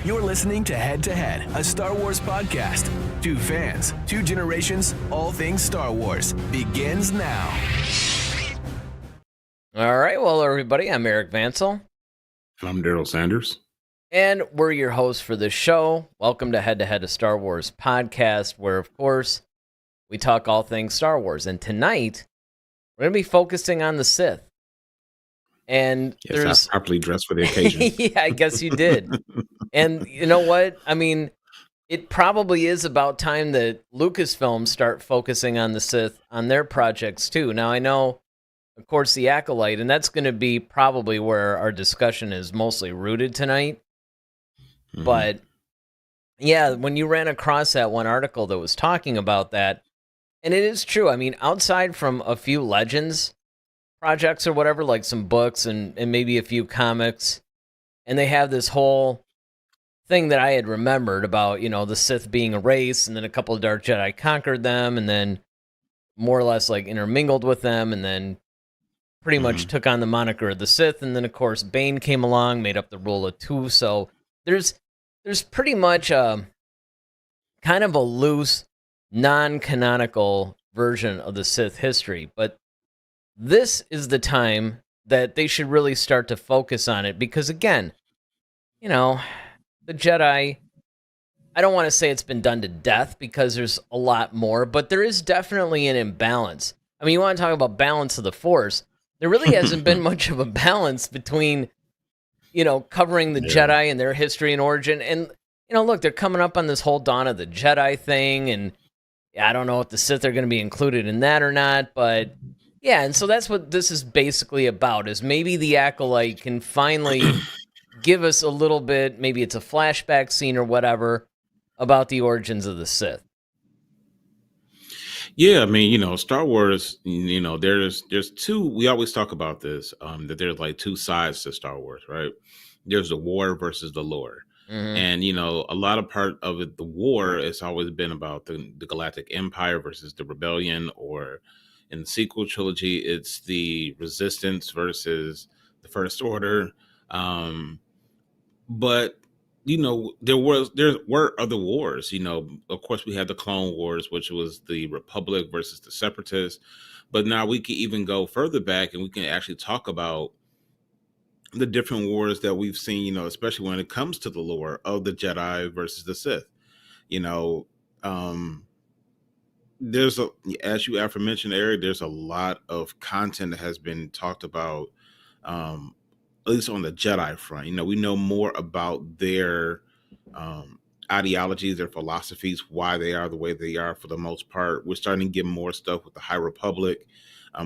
You're listening to Head, a Star Wars podcast. Two fans, two generations, all things Star Wars begins now. All right, well, everybody, I'm Eric Vansel. And I'm Daryl Sanders. And we're your hosts for this show. Welcome to Head, a Star Wars podcast, where, of course, we talk all things Star Wars. And tonight, we're going to be focusing on the Sith. And yes, I properly dressed for the occasion. Yeah, I guess you did. And you know what? I mean, it probably is about time that Lucasfilm start focusing on the Sith on their projects too. Now, I know, of course, the Acolyte, and that's going to be probably where our discussion is mostly rooted tonight. Mm-hmm. But yeah, when you ran across that one article that was talking about that, and it is true. I mean, outside from a few Legends projects or whatever, like some books and maybe a few comics, and they have this whole thing that I had remembered about, you know, the Sith being a race, and then a couple of Dark Jedi conquered them, and then more or less like intermingled with them, and then pretty much took on the moniker of the Sith, and then of course Bane came along, made up the rule of two. So there's pretty much kind of a loose, non-canonical version of the Sith history, but this is the time that they should really start to focus on it, because again, you know, the Jedi, I don't want to say it's been done to death, because there's a lot more, but there is definitely an imbalance. I mean, you want to talk about balance of the Force, there really hasn't been much of a balance between, you know, covering the Jedi and their history and origin. And, you know, look, they're coming up on this whole Dawn of the Jedi thing, and I don't know if the Sith are going to be included in that or not, but yeah, and so that's what this is basically about, is maybe the Acolyte can finally give us a little bit, maybe it's a flashback scene or whatever, about the origins of the Sith. Yeah, I mean, you know, Star Wars, you know, there's two, we always talk about this, that there's like two sides to Star Wars, right? There's the war versus the lore. Mm-hmm. And, you know, a lot of part of it, the war has always been about the Galactic Empire versus the Rebellion, or in the sequel trilogy, it's the Resistance versus the First Order. But, you know, there were other wars. You know, of course, we had the Clone Wars, which was the Republic versus the Separatists. But now we can even go further back, and we can actually talk about the different wars that we've seen, you know, especially when it comes to the lore of the Jedi versus the Sith. You know, there's as you aforementioned, Eric, there's a lot of content that has been talked about, at least on the Jedi front. You know, we know more about their ideologies, their philosophies, why they are the way they are for the most part. We're starting to get more stuff with the High Republic.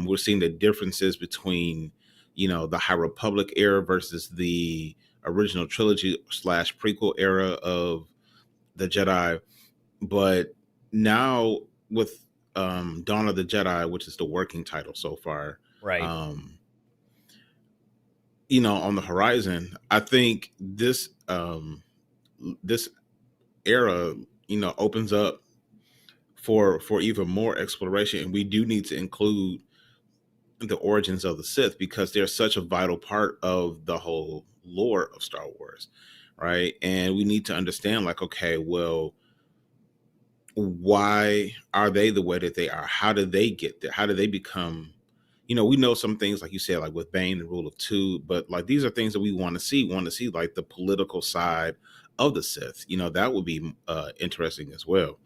We're seeing the differences between, you know, the High Republic era versus the original trilogy / prequel era of the Jedi. But now with Dawn of the Jedi, which is the working title so far, right? You know, on the horizon, I think this this era, you know, opens up for even more exploration, and we do need to include the origins of the Sith, because they're such a vital part of the whole lore of Star Wars, right? And we need to understand, like, okay, well, why are they the way that they are? How did they get there? How did they become, you know, we know some things, like you said, like with Bane, the rule of two, but like these are things that we want to see like the political side of the Sith. You know, that would be interesting as well.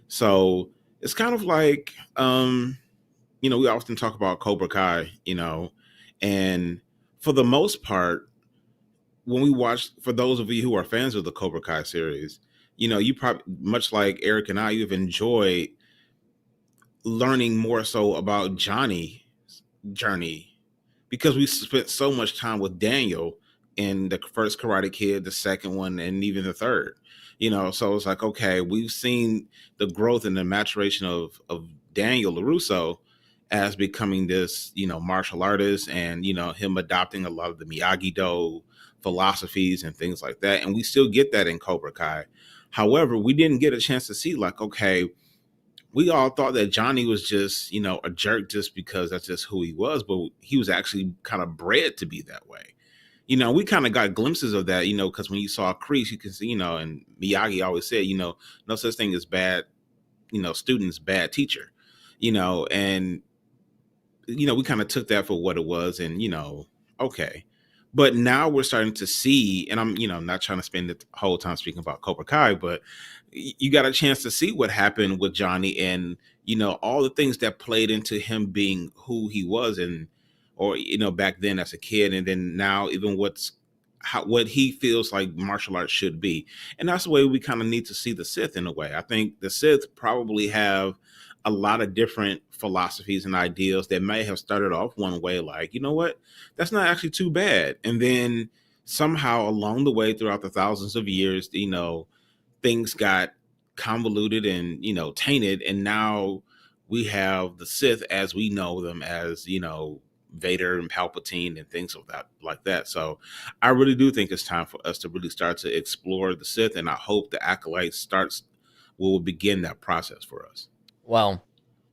So it's kind of like, you know, we often talk about Cobra Kai, you know, and for the most part, when we watch, for those of you who are fans of the Cobra Kai series, you know, you probably, much like Eric and I, you've enjoyed learning more so about Johnny's journey, because we spent so much time with Daniel in the first Karate Kid, the second one, and even the third. You know, so it's like, okay, we've seen the growth and the maturation of Daniel LaRusso as becoming this, you know, martial artist, and, you know, him adopting a lot of the Miyagi-Do philosophies and things like that. And we still get that in Cobra Kai. However, we didn't get a chance to see, like, okay, we all thought that Johnny was just, you know, a jerk just because that's just who he was, but he was actually kind of bred to be that way. we kind of got glimpses of that, because when you saw Kreese, you can see, and Miyagi always said, no such thing as bad, students, bad teacher, and we kind of took that for what it was, and okay. But now we're starting to see, and I'm not trying to spend the whole time speaking about Cobra Kai, but you got a chance to see what happened with Johnny, and all the things that played into him being who he was, and or back then as a kid, and then now even what he feels like martial arts should be. And that's the way we kind of need to see the Sith in a way. I think the Sith probably have a lot of different philosophies and ideals that may have started off one way, like, you know what, that's not actually too bad. And then somehow along the way, throughout the thousands of years, things got convoluted and, tainted. And now we have the Sith as we know them, as, Vader and Palpatine and things like that. So I really do think it's time for us to really start to explore the Sith. And I hope the Acolyte will begin that process for us. Well,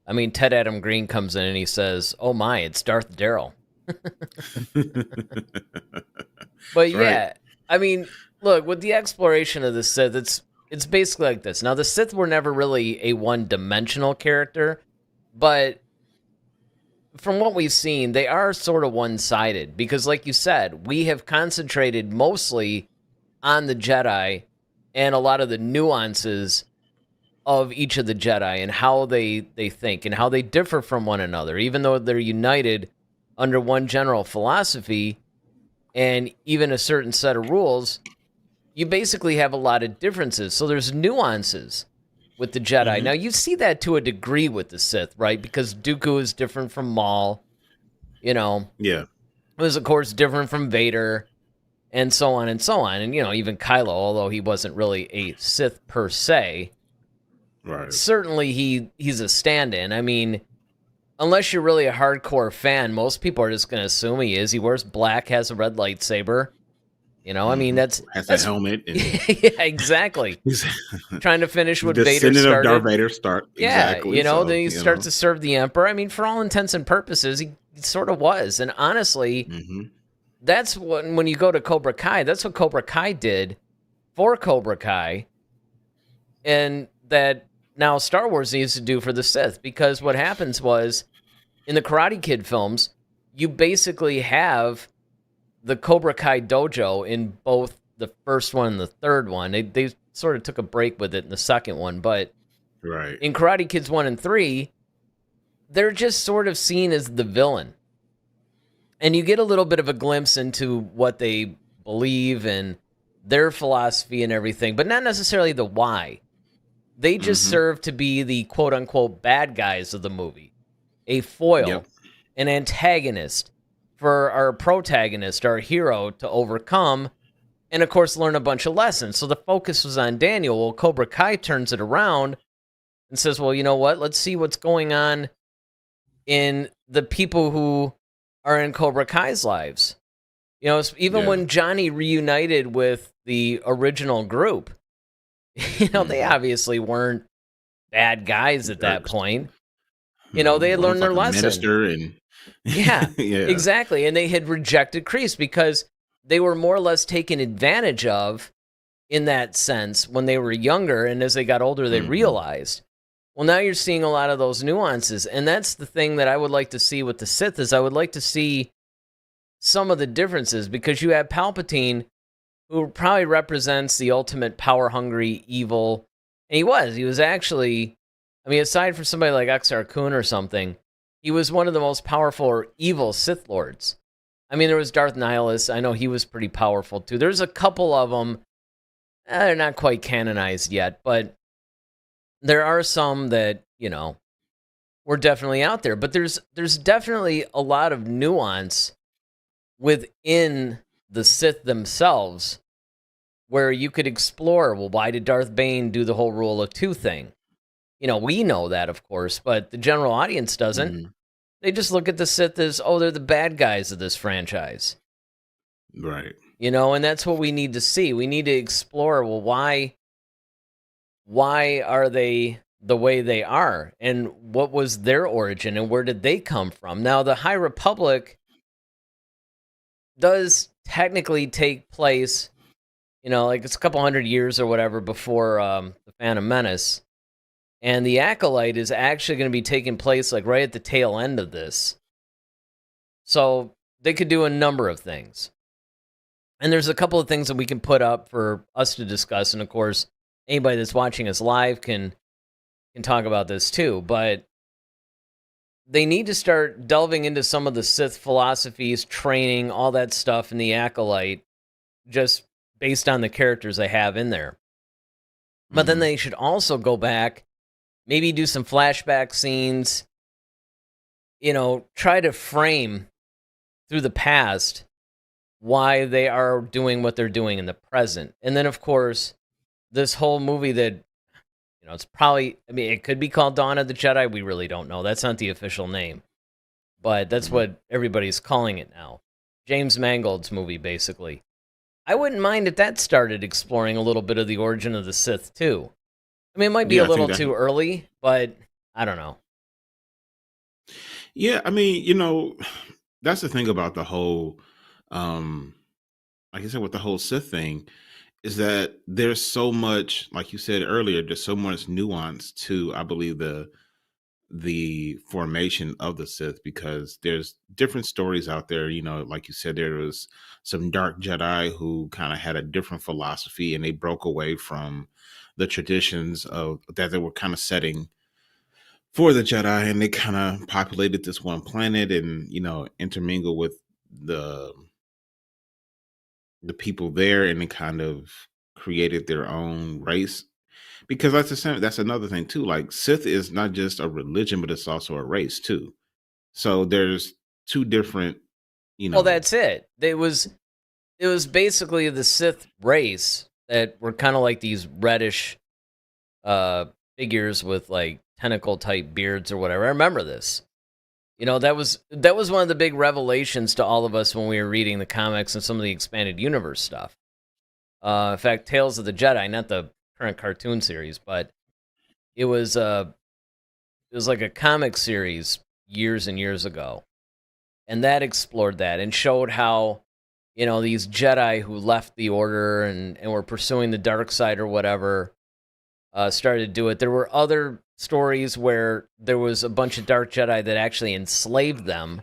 I mean, Ted Adam Green comes in and he says, "Oh my, it's Darth Darrell." But yeah, right. I mean, look, with the exploration of the Sith, it's basically like this. Now, the Sith were never really a one-dimensional character, but from what we've seen, they are sort of one-sided because, like you said, we have concentrated mostly on the Jedi and a lot of the nuances of each of the Jedi and how they think and how they differ from one another, even though they're united under one general philosophy and even a certain set of rules. You basically have a lot of differences. So there's nuances with the Jedi. Mm-hmm. Now, you see that to a degree with the Sith, right? Because Dooku is different from Maul, Yeah. It was, of course, different from Vader, and so on and so on. And, even Kylo, although he wasn't really a Sith per se, right. Certainly he's a stand-in. I mean, unless you're really a hardcore fan, most people are just going to assume he is. He wears black, has a red lightsaber. I mean, that's a helmet. And yeah, exactly. Trying to finish what Vader started. Of Darth Vader start. Yeah, exactly. Then he starts to serve the Emperor. I mean, for all intents and purposes, he sort of was. And honestly, that's when you go to Cobra Kai, that's what Cobra Kai did for Cobra Kai. And that now Star Wars needs to do for the Sith. Because what happens was, in the Karate Kid films, you basically have the Cobra Kai dojo in both the first one and the third one. They sort of took a break with it in the second one, but right. In Karate Kids 1 and 3, they're just sort of seen as the villain. And you get a little bit of a glimpse into what they believe and their philosophy and everything, but not necessarily the why. They just serve to be the quote-unquote bad guys of the movie. A foil, an antagonist, for our protagonist, our hero, to overcome, and of course learn a bunch of lessons. So the focus was on Daniel. Well, Cobra Kai turns it around and says, well, you know what? Let's see what's going on in the people who are in Cobra Kai's lives. Even when Johnny reunited with the original group, they obviously weren't bad guys at that point. They had learned their lesson. Minister and yeah, exactly. And they had rejected Kreese because they were more or less taken advantage of in that sense when they were younger. And as they got older, they realized. Well, now you're seeing a lot of those nuances. And that's the thing that I would like to see with the Sith is I would like to see some of the differences because you have Palpatine, who probably represents the ultimate power-hungry evil. And he was actually, I mean, aside from somebody like Exar Kun or something, he was one of the most powerful or evil Sith Lords. I mean, there was Darth Nihilus. I know he was pretty powerful, too. There's a couple of them. They're not quite canonized yet, but there are some that, were definitely out there. But there's definitely a lot of nuance within the Sith themselves where you could explore, well, why did Darth Bane do the whole rule of two thing? We know that, of course, but the general audience doesn't. They just look at the Sith as, they're the bad guys of this franchise. Right. And that's what we need to see. We need to explore, well, why are they the way they are? And what was their origin and where did they come from? Now, the High Republic does technically take place, like it's a couple hundred years or whatever before the Phantom Menace. And the Acolyte is actually going to be taking place like right at the tail end of this. So they could do a number of things. And there's a couple of things that we can put up for us to discuss. And of course, anybody that's watching us live can talk about this too. But they need to start delving into some of the Sith philosophies, training, all that stuff in the Acolyte, just based on the characters they have in there. But then they should also go back, maybe do some flashback scenes, try to frame through the past why they are doing what they're doing in the present. And then, of course, this whole movie that, it's probably, it could be called Dawn of the Jedi. We really don't know. That's not the official name. But that's what everybody's calling it now. James Mangold's movie, basically. I wouldn't mind if that started exploring a little bit of the origin of the Sith, too. It might be a little too early, but I don't know. Yeah, that's the thing about the whole, like I said, with the whole Sith thing, is that there's so much, like you said earlier, there's so much nuance to, I believe, the formation of the Sith, because there's different stories out there. Like you said, there was some dark Jedi who kind of had a different philosophy, and they broke away from the traditions of that they were kind of setting for the Jedi, and they kind of populated this one planet and intermingled with the people there, and they kind of created their own race. Because that's another thing too. Like, Sith is not just a religion, but it's also a race too. So there's two different, Well, that's it. It was basically the Sith race that were kind of like these reddish figures with like tentacle type beards or whatever. I remember this. That was one of the big revelations to all of us when we were reading the comics and some of the expanded universe stuff. In fact, Tales of the Jedi, not the current cartoon series, but it was like a comic series years and years ago, and that explored that and showed how these Jedi who left the Order and were pursuing the dark side or whatever started to do it. There were other stories where there was a bunch of dark Jedi that actually enslaved them,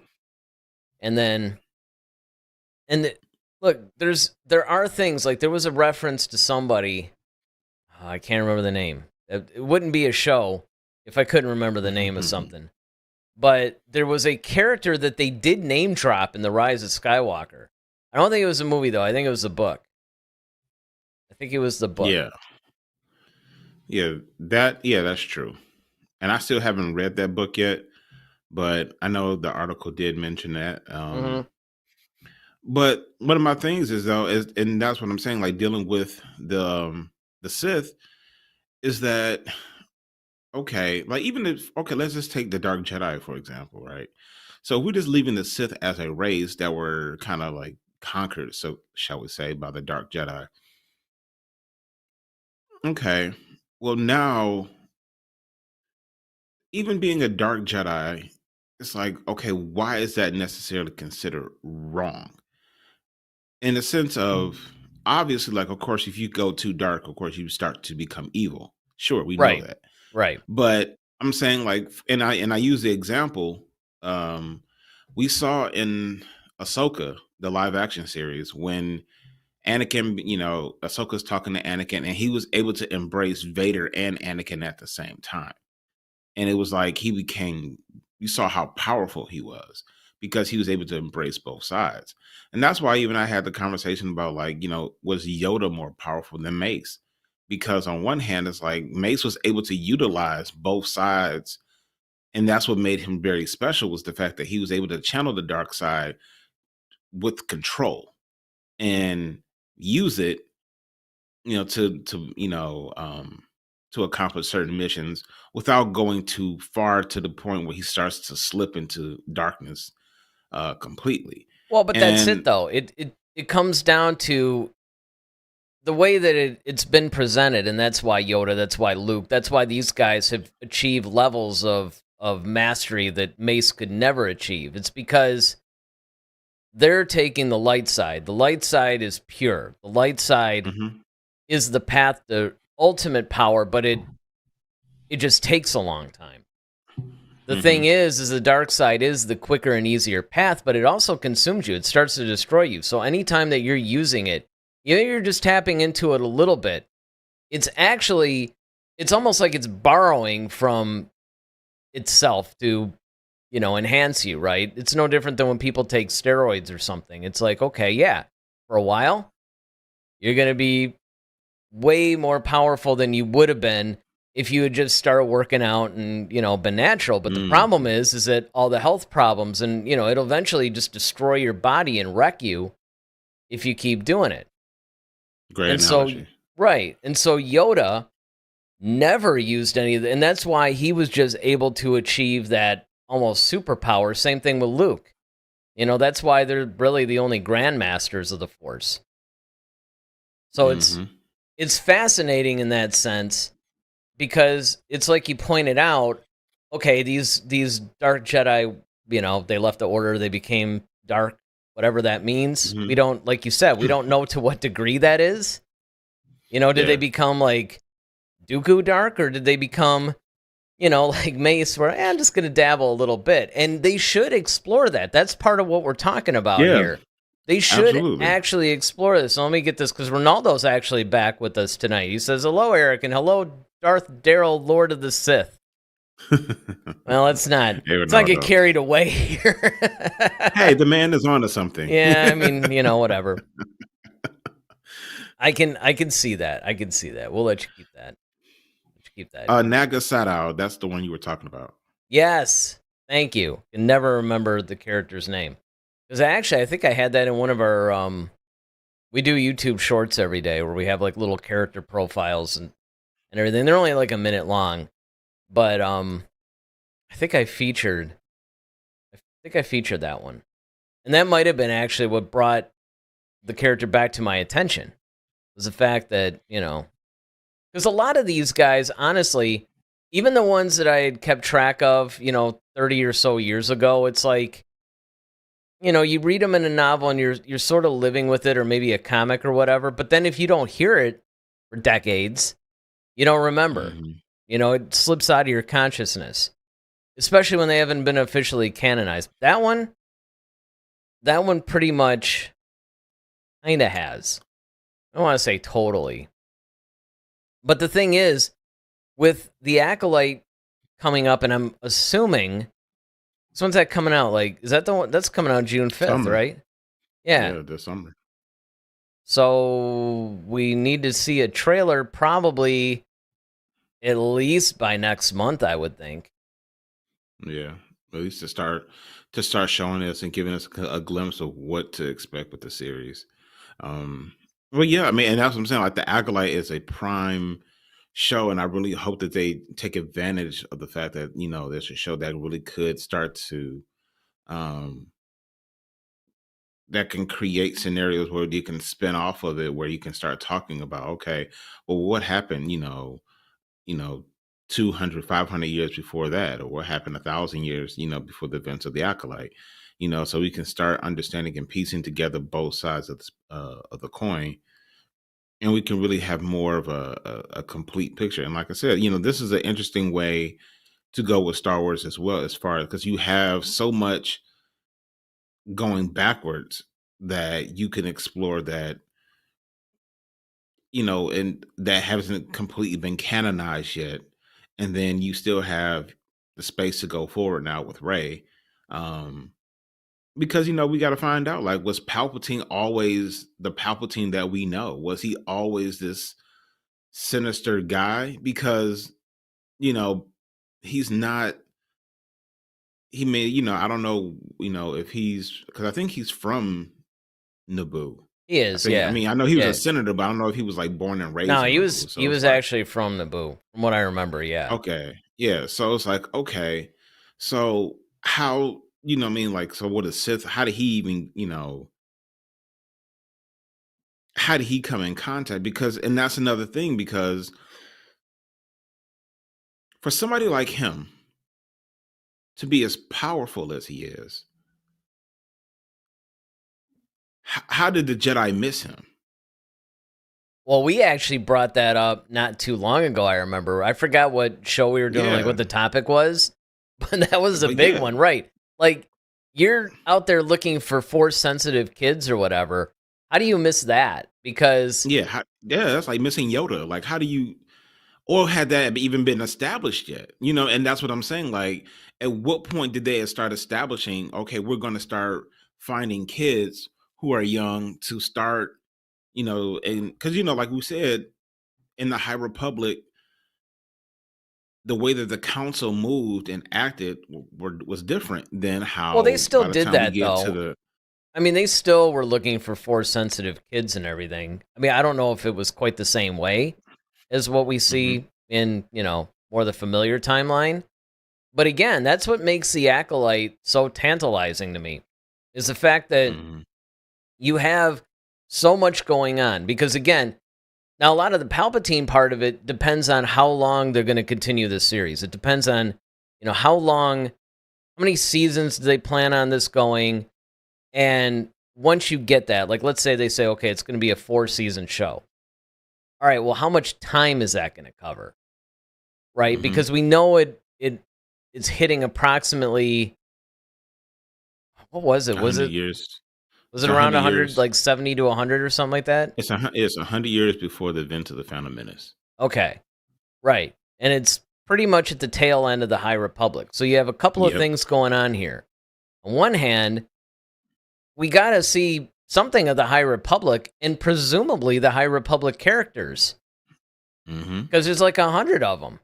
look, there are things like there was a reference to somebody. I can't remember the name. It wouldn't be a show if I couldn't remember the name of something. But there was a character that they did name drop in The Rise of Skywalker. I don't think it was a movie, though. I think it was a book. Yeah, that's true. And I still haven't read that book yet, but I know the article did mention that. But one of my things is, though, and that's what I'm saying, like dealing with the Sith, is that, okay, like let's just take the Dark Jedi, for example, right? So we're just leaving the Sith as a race that were kind of like conquered, so shall we say, by the Dark Jedi. Okay, well, now, even being a Dark Jedi, it's like, okay, why is that necessarily considered wrong? In the sense of, obviously, like, of course, if you go too dark, of course, you start to become evil. Sure, we know that. Right. But I'm saying, like, and I use the example we saw in Ahsoka, the live action series, when Anakin, Ahsoka's talking to Anakin, and he was able to embrace Vader and Anakin at the same time. And it was like you saw how powerful he was because he was able to embrace both sides. And that's why even I had the conversation about, like, was Yoda more powerful than Mace? Because on one hand, it's like Mace was able to utilize both sides. And that's what made him very special, was the fact that he was able to channel the dark side with control and use it, to accomplish certain missions without going too far to the point where he starts to slip into darkness completely. Well, but that's it, though. It comes down to the way that it's been presented, and that's why Yoda, that's why Luke, that's why these guys have achieved levels of mastery that Mace could never achieve. It's because they're taking the light side. The light side is pure. The light side Hmm. is the path to ultimate power, but it just takes a long time. The thing Hmm. is the dark side is the quicker and easier path, but it also consumes you. It starts to destroy you. So anytime that you're using it, you're just tapping into it a little bit. It's almost like it's borrowing from itself to, enhance you, right? It's no different than when people take steroids or something. It's like, okay, yeah, for a while, you're going to be way more powerful than you would have been if you had just started working out and, been natural. But the problem is that all the health problems and, it'll eventually just destroy your body and wreck you if you keep doing it. Great And so, analogy. right. And so Yoda never used any of it. And that's why he was just able to achieve that almost superpower. Same thing with Luke. That's why they're really the only grandmasters of the Force. So Hmm. it's fascinating in that sense because it's like you pointed out, okay, these dark Jedi, they left the order, they became dark, whatever that means. Hmm. We don't, like you said, we don't know to what degree that is. Did they Yeah. become like Dooku dark, or did they become, like Mace, where I'm just going to dabble a little bit? And they should explore that. That's part of what we're talking about Yeah. here. They should Absolutely. actually explore this. So let me get this, because Ronaldo's actually back with us tonight. He says, hello, Eric, and hello, Darth Daryl, Lord of the Sith. Well, let's not Hey, get Ronaldo. carried away here. Hey, the man is onto something. Yeah, I mean, whatever. I can see that. I can see that. We'll let you keep that. Nagasado, that's the one you were talking about. Yes. Thank you. Can never remember the character's name. Because I think I had that in one of our we do YouTube shorts every day where we have like little character profiles and everything. They're only like a minute long. But I think I featured that one. And that might have been actually what brought the character back to my attention. Was the fact that, because a lot of these guys, honestly, even the ones that I had kept track of, 30 or so years ago, it's like, you read them in a novel and you're sort of living with it, or maybe a comic or whatever. But then if you don't hear it for decades, you don't remember. Hmm. It slips out of your consciousness, especially when they haven't been officially canonized. That one pretty much kind of has. I don't want to say totally. But the thing is, with the Acolyte coming up, and I'm assuming, so when's that coming out? Like, is that the one that's coming out June 5th, Summer. right? Yeah. Yeah, this summer. So we need to see a trailer probably at least by next month, I would think. Yeah, at least to start showing us and giving us a glimpse of what to expect with the series. Um, well, yeah, I mean, and that's what I'm saying. Like, the Acolyte is a prime show, and I really hope that they take advantage of the fact that there's a show that really could start to um that can create scenarios where you can spin off of it, where you can start talking about, okay, well, what happened, you know 200, 500 years before that, or what happened 1,000 years before the events of the Acolyte, so we can start understanding and piecing together both sides of the coin, and we can really have more of a complete picture. And like I said, this is an interesting way to go with Star Wars as well, as far as, because you have so much going backwards that you can explore, that and that hasn't completely been canonized yet. And then you still have the space to go forward now with Ray. Um, because we got to find out, like, was Palpatine always the Palpatine that we know? Was he always this sinister guy? Because, you know, he's not, he may, I don't know, if he's, because I think he's from Naboo. He is, I yeah. mean, I know he was a Yeah. senator, but I don't know if he was like born and raised No, in he Naboo. was So it's like, actually from Naboo, from what I remember, yeah. okay, yeah. So it's like, okay, so how, what I mean, like, so what is Sith? How did he even, how did he come in contact? Because, and that's another thing, because for somebody like him to be as powerful as he is, how did the Jedi miss him? Well, we actually brought that up not too long ago, I remember. I forgot what show we were doing, like Yeah, what the topic was, but that was a but big yeah, one, right? Like, you're out there looking for Force-sensitive kids or whatever. How do you miss that? Because, yeah, that's like missing Yoda. Like, how do you, or had that even been established yet? And that's what I'm saying. Like, at what point did they start establishing? Okay, we're going to start finding kids who are young to start. And because like we said in the High Republic, the way that the council moved and acted was different than well, they how still by the did time we that, get to though. the. I mean, they still were looking for Force-sensitive kids and everything. I mean, I don't know if it was quite the same way as what we Hmm. see in, more the familiar timeline. But again, that's what makes the Acolyte so tantalizing to me, is the fact that Hmm. you have so much going on. Because again, now a lot of the Palpatine part of it depends on how long they're going to continue this series. It depends on, how many seasons do they plan on this going? And once you get that, like let's say they say, okay, it's going to be a 4-season show. All right, well, how much time is that going to cover? Right? Hmm. Because we know it's hitting approximately, what was it? A Was hundred it years. was It's it a around hundred 100, years. like 70 to 100 or something like that? It's 100 years before the event of the Phantom Menace. Okay. Right. And it's pretty much at the tail end of the High Republic. So you have a couple of Yep. things going on here. On one hand, we got to see something of the High Republic and presumably the High Republic characters, Hmm. because there's like 100 of them.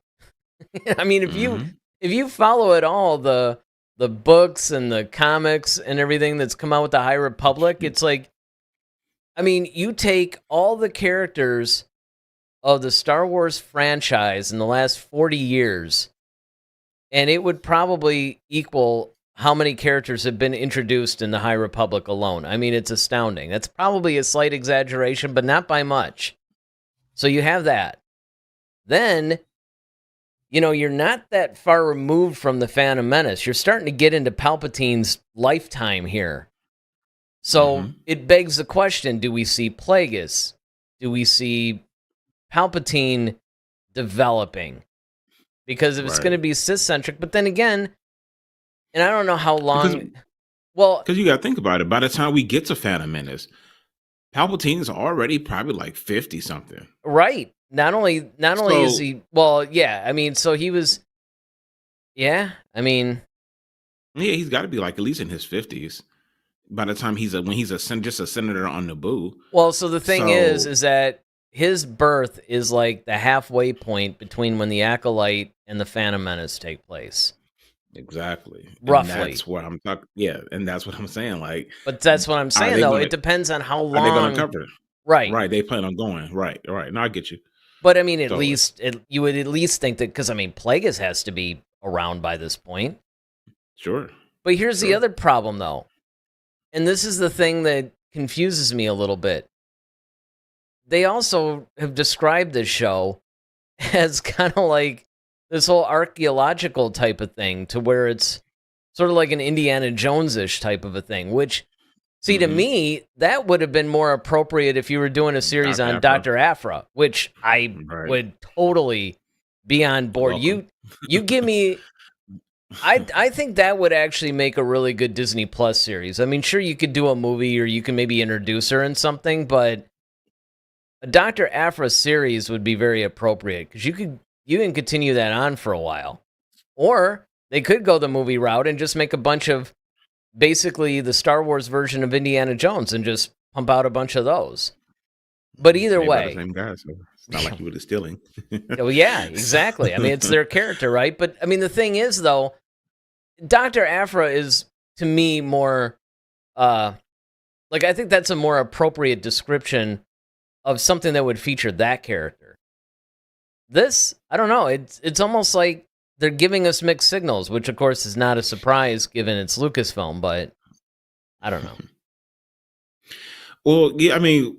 I mean, Hmm. if you follow it all, the books and the comics and everything that's come out with the High Republic, it's like, I mean, you take all the characters of the Star Wars franchise in the last 40 years, and it would probably equal how many characters have been introduced in the High Republic alone. I mean, it's astounding. That's probably a slight exaggeration, but not by much. So you have that. Then, you're not that far removed from the Phantom Menace. You're starting to get into Palpatine's lifetime here. So Hmm. it begs the question, do we see Plagueis? Do we see Palpatine developing? Because if it's going to Right. be Sith-centric, but then again, and I don't know how Because long. Well, you got to think about it. By the time we get to Phantom Menace, Palpatine is already probably like 50 something. right. Not only is So he, well, yeah. I mean, so he was, yeah. I mean, yeah, he's got to be like at least in his 50s by the time when he's just a senator on Naboo. well, so the thing is, So is that his birth is like the halfway point between when the Acolyte and the Phantom Menace take place, exactly, and roughly. that's what I'm talking. Yeah, and that's what I'm saying. Like, But that's what I'm are saying, they though. gonna It depends on how are they gonna long, cover? right? Right, they plan on going. Right, right. No, I get you But I mean, at totally. least you would at least think that, because I mean, Plagueis has to be around by this point. Sure, But here's the sure. other problem, though. And this is the thing that confuses me a little bit. They also have described this show as kind of like this whole archaeological type of thing, to where it's sort of like an Indiana Jones-ish type of a thing, which, see, to Hmm. me, that would have been more appropriate if you were doing a series Dr. on Afra, Dr. Aphra, which I right? would totally be on board. Welcome. You give me, I think that would actually make a really good Disney Plus series. I mean, sure, you could do a movie or you can maybe introduce her in something, but a Dr. Aphra series would be very appropriate, because you can continue that on for a while. Or they could go the movie route and just make a bunch of basically the Star Wars version of Indiana Jones and just pump out a bunch of those. But It's either made by the way, same guy, so it's not like you were stealing. well, yeah, exactly. I mean, it's their character, right? But I mean, the thing is, though, Dr. Aphra is, to me, more uh like, I think that's a more appropriate description of something that would feature that character. This, I don't know, it's almost like they're giving us mixed signals, which of course is not a surprise given it's Lucasfilm, but I don't know. Well, yeah, I mean,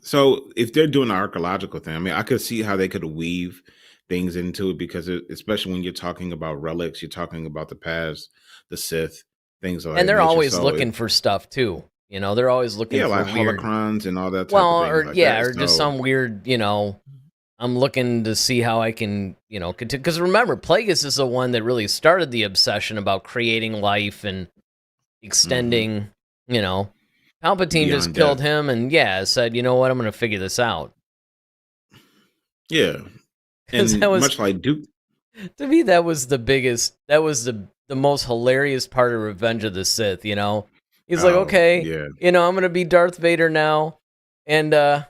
so if they're doing the archaeological thing, I mean, I could see how they could weave things into it because, especially when you're talking about relics, you're talking about the past, the Sith, things of And that they're nature. always So, looking for stuff too. You know, they're always looking Yeah, for like weird. holocrons and all that type Well, of things or like yeah, that. or just So some weird, I'm looking to see how I can, continue. Because remember, Plagueis is the one that really started the obsession about creating life and extending, Palpatine just beyond killed death. him and, said, you know what, I'm going to figure this out. Yeah. 'Cause And that was, much like Duke. to me, that was the most hilarious part of Revenge of the Sith, He's like, Oh, okay, yeah. I'm going to be Darth Vader now. And,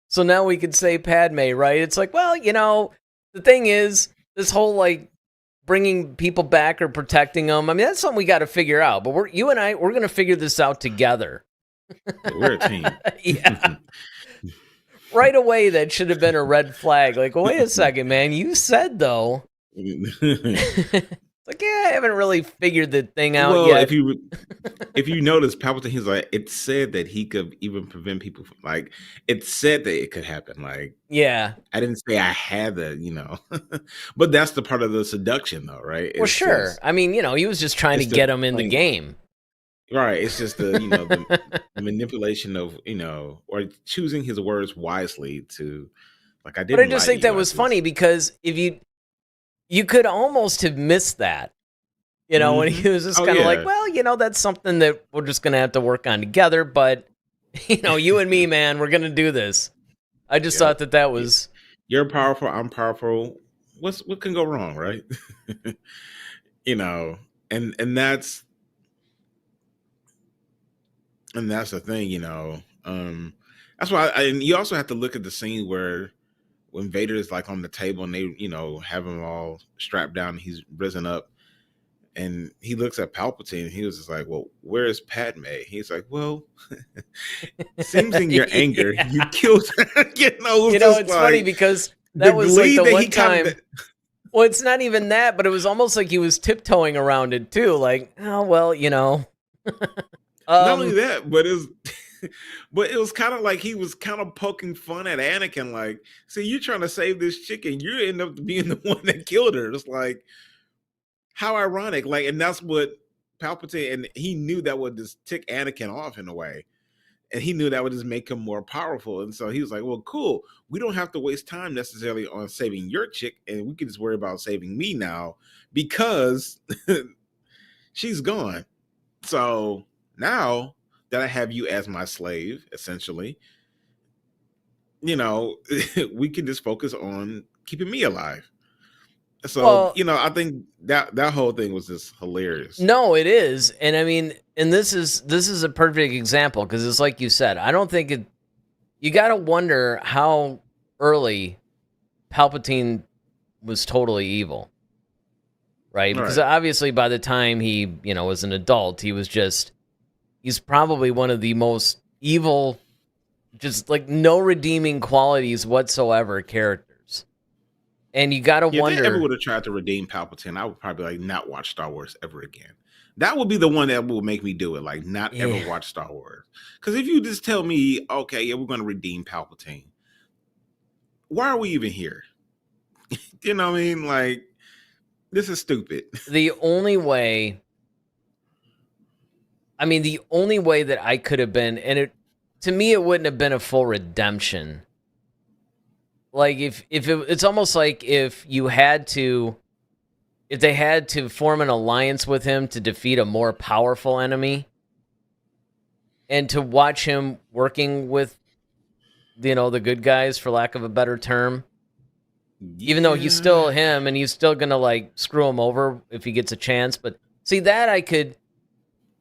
so now we could say Padme, right? It's like, well, the thing is, this whole, like, bringing people back or protecting them, I mean, that's something we got to figure out. But we're going to figure this out together. We're a team. Yeah. Right away, that should have been a red flag. Like, wait a second, man. You said, though. Like, I haven't really figured the thing out Well, yet. if you notice, Palpatine, he's like, it said that he could even prevent people from, like, it said that it could happen. Like, Yeah. I didn't say I had the, but that's the part of the seduction, though, right? Well, sure. I mean, he was just trying to get him in the game. Right. It's just the, the manipulation of, or choosing his words wisely to, like, I didn't. But I just think that was funny because if you could almost have missed that, when he was just kind of like, well, that's something that we're just going to have to work on together. But, you and me, man, we're going to do this. I just thought that was. You're powerful. I'm powerful. What can go wrong, right? And that's the thing, that's why. And you also have to look at the scene where when Vader is like on the table and they, have him all strapped down, and he's risen up, and he looks at Palpatine, and he was just like, "Well, where's Padme?" He's like, "Well, seems in your anger, you killed her." It's funny because that was like the one time. Well, it's not even that, but it was almost like he was tiptoeing around it too. Like, oh well, Not only that, but it was kind of like he was kind of poking fun at Anakin. Like, see, you're trying to save this chick, and you end up being the one that killed her. It's like, how ironic. Like, and that's what Palpatine, and he knew that would just tick Anakin off in a way. And he knew that would just make him more powerful. And so he was like, well, cool. We don't have to waste time necessarily on saving your chick, and we can just worry about saving me now because she's gone. So now that I have you as my slave, essentially, we can just focus on keeping me alive. So, I think that whole thing was just hilarious. No, it is. And I mean, and this is a perfect example because it's like you said, I don't think you got to wonder how early Palpatine was totally evil. Right? Because obviously by the time he, was an adult, he's probably one of the most evil, just like no redeeming qualities whatsoever characters. And you got to wonder. If I ever would have tried to redeem Palpatine, I would probably not watch Star Wars ever again. That would be the one that will make me do it. Like, not ever watch Star Wars. Because if you just tell me, okay, yeah, we're going to redeem Palpatine, why are we even here? You know what I mean? Like, this is stupid. The only way that I could have been, and to me, it wouldn't have been a full redemption. Like it's almost like if they had to form an alliance with him to defeat a more powerful enemy, and to watch him working with, the good guys, for lack of a better term, even though he's still him and he's still gonna like screw him over if he gets a chance. But see, that I could,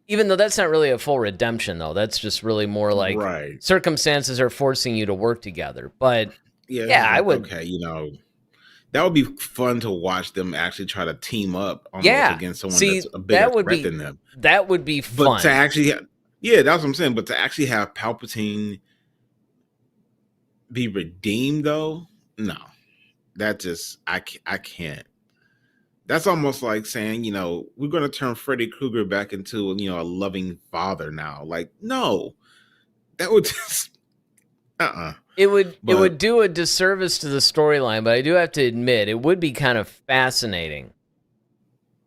even though that's not really a full redemption, though, that's just really more like circumstances are forcing you to work together. But yeah, I would. Okay, that would be fun to watch them actually try to team up against someone that's a bigger threat than them. That would be fun. But to actually, that's what I'm saying. But to actually have Palpatine be redeemed, though, no, that just I can't. That's almost like saying, we're going to turn Freddy Krueger back into, a loving father now. Like, no, that would just, It would do a disservice to the storyline, but I do have to admit, it would be kind of fascinating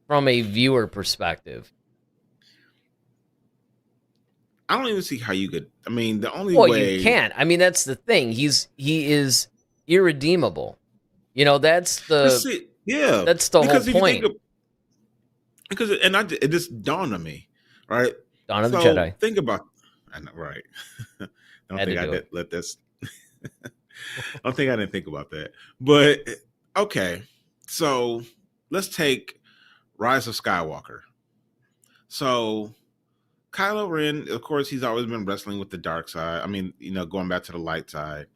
from a viewer perspective. I don't even see how you could. I mean, the only Well, you way. can't. I mean, that's the thing. He is irredeemable. You know, that's the Yeah, whole because if you think point. of because it just dawned on me, right? Dawn of the So Jedi. think about, I know, right? I don't Had to think I do did it. let this. I don't think I didn't think about that, but okay. So let's take Rise of Skywalker. So Kylo Ren, of course, he's always been wrestling with the dark side. I mean, going back to the light side.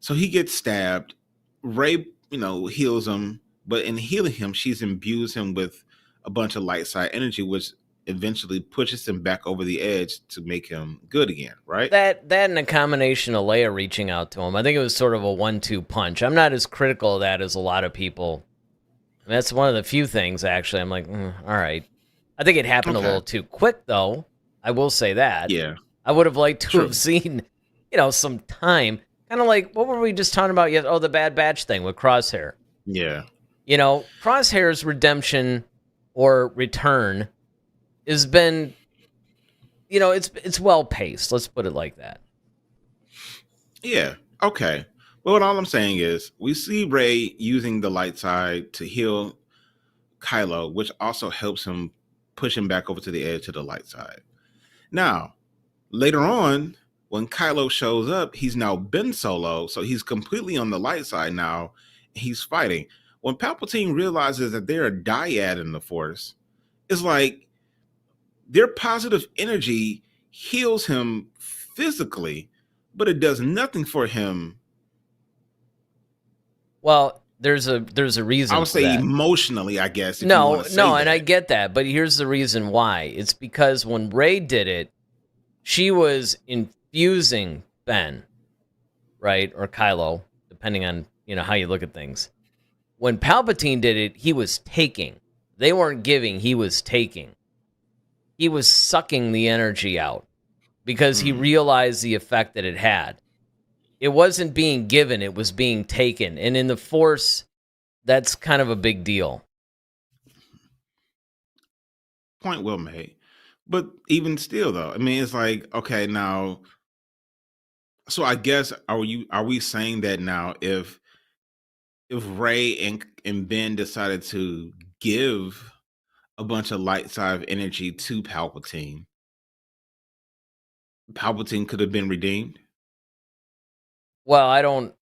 So he gets stabbed. Rey, heals him, but in healing him, she's imbues him with a bunch of light side energy, which eventually pushes him back over the edge to make him good again, right? That and a combination of Leia reaching out to him. I think it was sort of a 1-2 punch. I'm not as critical of that as a lot of people. I mean, that's one of the few things, actually. I'm like, all right. I think it happened a Okay. little too quick, though. I will say that. Yeah. I would have liked to True. have seen, some time. Kind of like, what were we just talking about? Oh, the Bad Batch thing with Crosshair. Yeah. Crosshair's redemption or return has been, it's well paced. Let's put it like that. Yeah. Okay. Well, all I'm saying is we see Rey using the light side to heal Kylo, which also helps him push him back over to the edge to the light side. Now, later on, when Kylo shows up, he's now Ben Solo, so he's completely on the light side now. He's fighting. When Palpatine realizes that they're a dyad in the Force, it's like their positive energy heals him physically, but it does nothing for him. Well, there's a reason. I would for say that. emotionally, I guess. No, and I get that, but here's the reason why. It's because when Rey did it, she was infusing Ben, right, or Kylo, depending on how you look at things. When Palpatine did it, he was taking. They weren't giving; he was taking. He was sucking the energy out because he realized the effect that it had. It wasn't being given; it was being taken, and in the Force, that's kind of a big deal. Point well made. But even still, though, I mean, it's like, okay, now, so I guess are we saying that now if Rey and Ben decided to give a bunch of light side energy to Palpatine could have been redeemed? Well, I don't.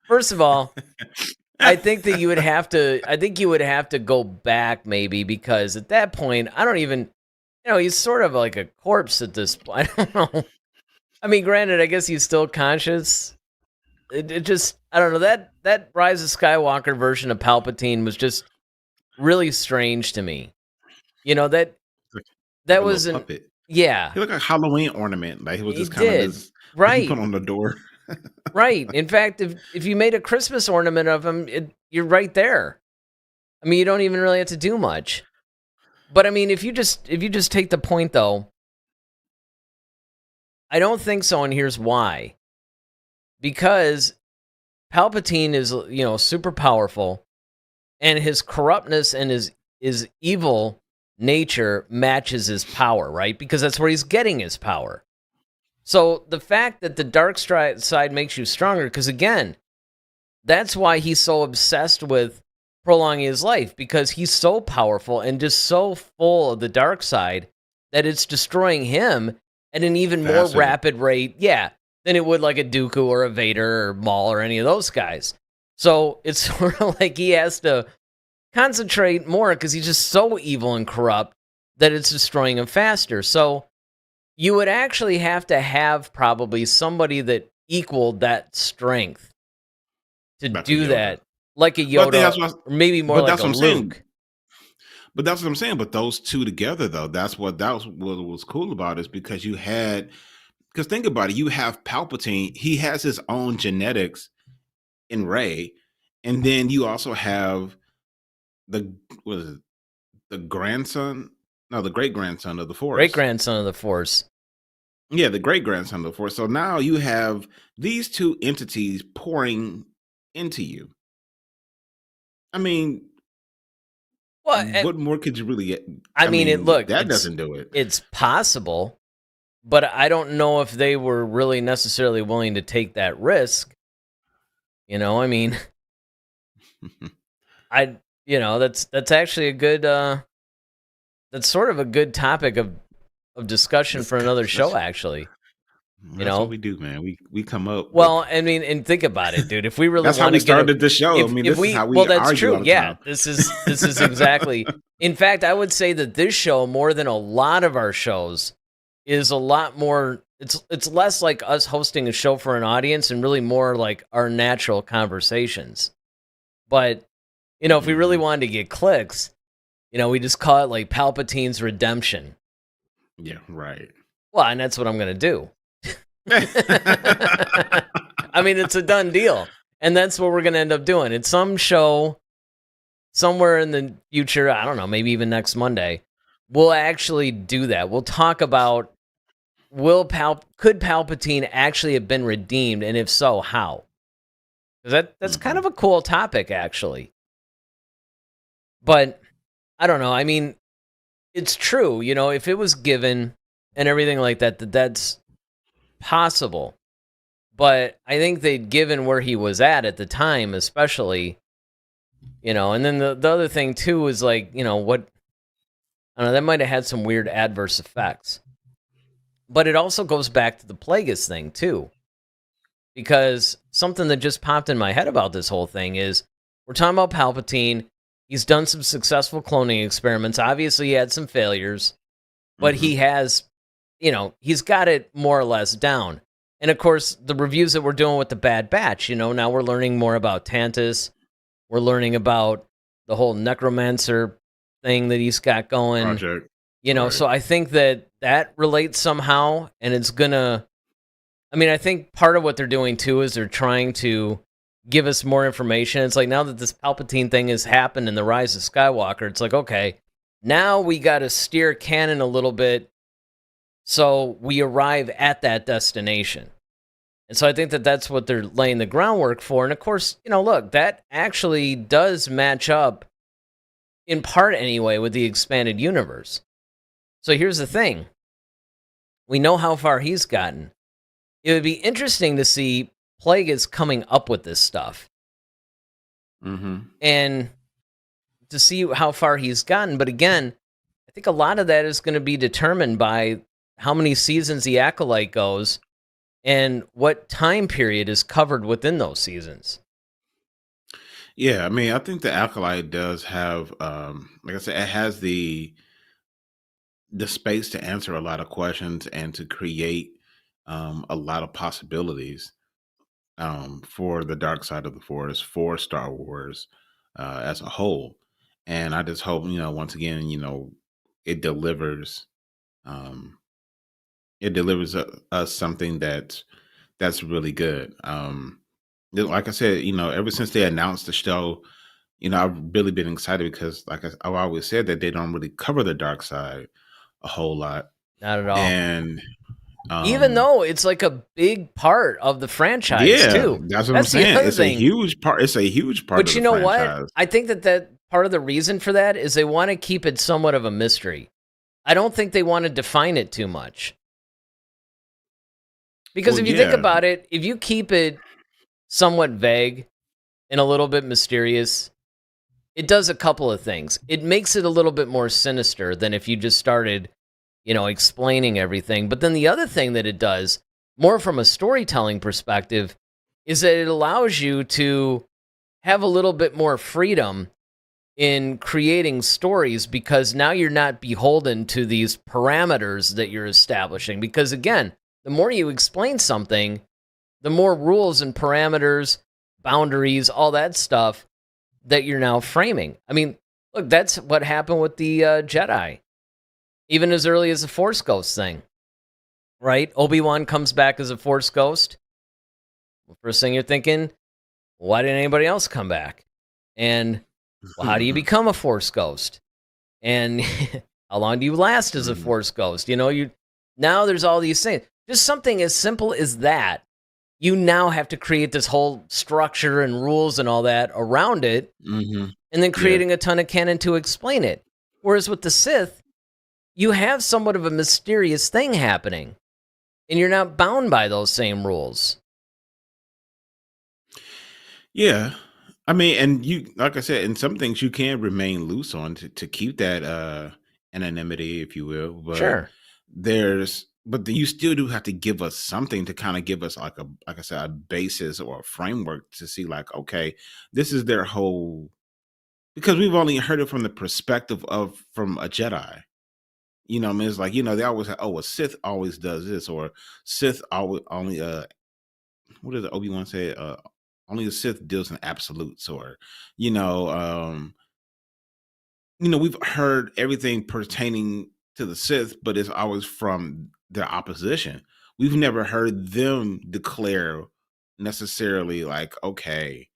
First of all, I think that you would have to. I think you would have to go back maybe because at that point, I don't even. He's sort of like a corpse at this point. I don't know. I mean, granted, I guess he's still conscious. It just, I don't know. That Rise of Skywalker version of Palpatine was just really strange to me. That was an puppet. Yeah. He looked like a Halloween ornament. Like he was just He kind of did. this Right. put on the door. Right. In fact, if you made a Christmas ornament of him, you're right there. I mean, you don't even really have to do much. But I mean, if you just take the point though, I don't think so, and here's why. Because Palpatine is, super powerful, and his corruptness and his evil nature matches his power, right? Because that's where he's getting his power. So the fact that the dark side makes you stronger, because again, that's why he's so obsessed with prolonging his life, because he's so powerful and just so full of the dark side that it's destroying him at an even more rapid rate, than it would like a Dooku or a Vader or Maul or any of those guys. So it's sort of like he has to concentrate more because he's just so evil and corrupt that it's destroying him faster. So you would actually have to have probably somebody that equaled that strength to do that, like a Yoda, or maybe more like a Luke. But that's what I'm saying. But those two together, though, that was cool about it, is because because think about it, you have Palpatine, he has his own genetics in Rey, and then you also have the grandson, no, the great grandson of the Force. Great grandson of the Force. Yeah, the great grandson of the Force. So now you have these two entities pouring into you. I mean, Well, What more could you really get? I mean, look, that doesn't do it. It's possible, but I don't know if they were really necessarily willing to take that risk. I mean, that's actually a good that's sort of a good topic of discussion for another show, actually. That's what we do, man. We come up. Well, I mean, and think about it, dude. If we really that's how we started the show. This is how we well, that's argue true. all the Yeah, time. this is exactly. In fact, I would say that this show, more than a lot of our shows, is a lot more. It's less like us hosting a show for an audience and really more like our natural conversations. But if we really wanted to get clicks, we just call it like Palpatine's Redemption. Yeah, right. Well, and that's what I'm gonna do. I mean, it's a done deal. And that's what we're going to end up doing. It's some show somewhere in the future, I don't know, maybe even next Monday, we'll actually do that. We'll talk about could Palpatine actually have been redeemed, and if so, how? That's kind of a cool topic, actually. But I don't know. I mean, it's true, if it was given and everything like that, that's possible. But I think they'd given where he was at the time, especially, and then the other thing too is like, what, I don't know, that might have had some weird adverse effects. But it also goes back to the Plagueis thing too. Because something that just popped in my head about this whole thing is, we're talking about Palpatine. He's done some successful cloning experiments. Obviously, he had some failures, but he has, he's got it more or less down. And of course, the reviews that we're doing with the Bad Batch, now we're learning more about Tantus. We're learning about the whole necromancer thing that he's got going. Project. Right. So I think that relates somehow, and it's gonna. I mean, I think part of what they're doing too is they're trying to give us more information. It's like, now that this Palpatine thing has happened in the Rise of Skywalker, it's like, okay, now we got to steer canon a little bit so we arrive at that destination. And so I think that's what they're laying the groundwork for. And of course, look, that actually does match up, in part anyway, with the expanded universe. So here's the thing. We know how far he's gotten. It would be interesting to see Plagueis coming up with this stuff. And to see how far he's gotten. But again, I think a lot of that is going to be determined by how many seasons the Acolyte goes and what time period is covered within those seasons. Yeah, I mean, I think the Acolyte does have, like I said, it has the space to answer a lot of questions and to create a lot of possibilities for the dark side of the Force, for Star Wars as a whole. And I just hope, once again, it delivers. It delivers us something that's really good. Like I said, ever since they announced the show, I've really been excited because, like I've always said, that they don't really cover the dark side a whole lot. Not at all. And even though it's like a big part of the franchise, too. That's what I'm saying. It's a huge part. It's a huge part. But you know what? I think that part of the reason for that is they want to keep it somewhat of a mystery. I don't think they want to define it too much. Because if you think about it, if you keep it somewhat vague and a little bit mysterious, it does a couple of things. It makes it a little bit more sinister than if you just started, explaining everything. But then the other thing that it does, more from a storytelling perspective, is that it allows you to have a little bit more freedom in creating stories, because now you're not beholden to these parameters that you're establishing. Because again, the more you explain something, the more rules and parameters, boundaries, all that stuff that you're now framing. I mean, look, that's what happened with the Jedi. Even as early as the Force Ghost thing, right? Obi-Wan comes back as a Force Ghost. First thing you're thinking, why didn't anybody else come back? And well, how do you become a Force Ghost? And how long do you last as a Force Ghost? Now there's all these things. Just something as simple as that. You now have to create this whole structure and rules and all that around it. and then creating a ton of canon to explain it. Whereas with the Sith, you have somewhat of a mysterious thing happening, and you're not bound by those same rules. Yeah. I mean, and you, like I said, in some things you can remain loose on to keep that anonymity, if you will. But Sure. you still do have to give us something to kind of give us like I said, a basis or a framework to see, like, okay, this is their whole, because we've only heard it from the perspective of from a Jedi. You know what I mean? It's like, they always say, oh, a Sith always does this, or Sith always only what does Obi-Wan say? Only the Sith deals in absolutes, or you know, um, we've heard everything pertaining to the Sith, but it's always from their opposition. We've never heard them declare necessarily like, okay,